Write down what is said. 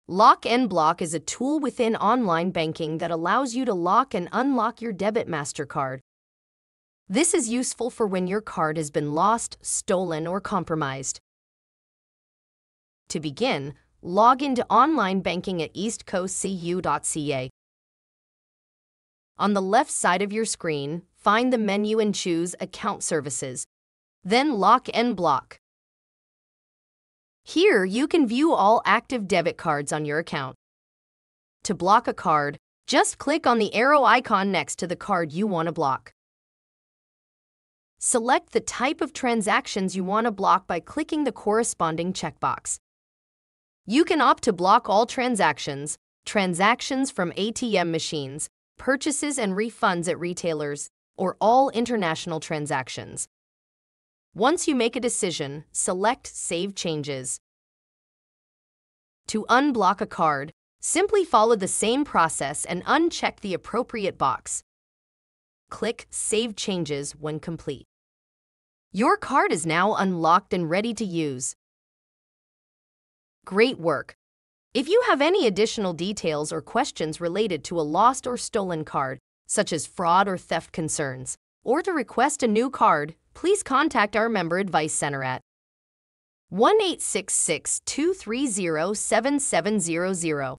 Lock and Block is a tool within online banking that allows you to lock and unlock your debit MasterCard. This is useful for when your card has been lost, stolen, or compromised. To begin, log into online banking at eastcoastcu.ca. On the left side of your screen, find the menu and choose Account Services, then Lock and Block. Here, you can view all active debit cards on your account. To block a card, just click on the arrow icon next to the card you want to block. Select the type of transactions you want to block by clicking the corresponding checkbox. You can opt to block all transactions, transactions from ATM machines, purchases and refunds at retailers, or all international transactions. Once you make a decision, select Save Changes. To unblock a card, simply follow the same process and uncheck the appropriate box. Click Save Changes when complete. Your card is now unlocked and ready to use. Great work! If you have any additional details or questions related to a lost or stolen card, such as fraud or theft concerns, or to request a new card, please contact our Member Advice Center at 1-866-230-7700.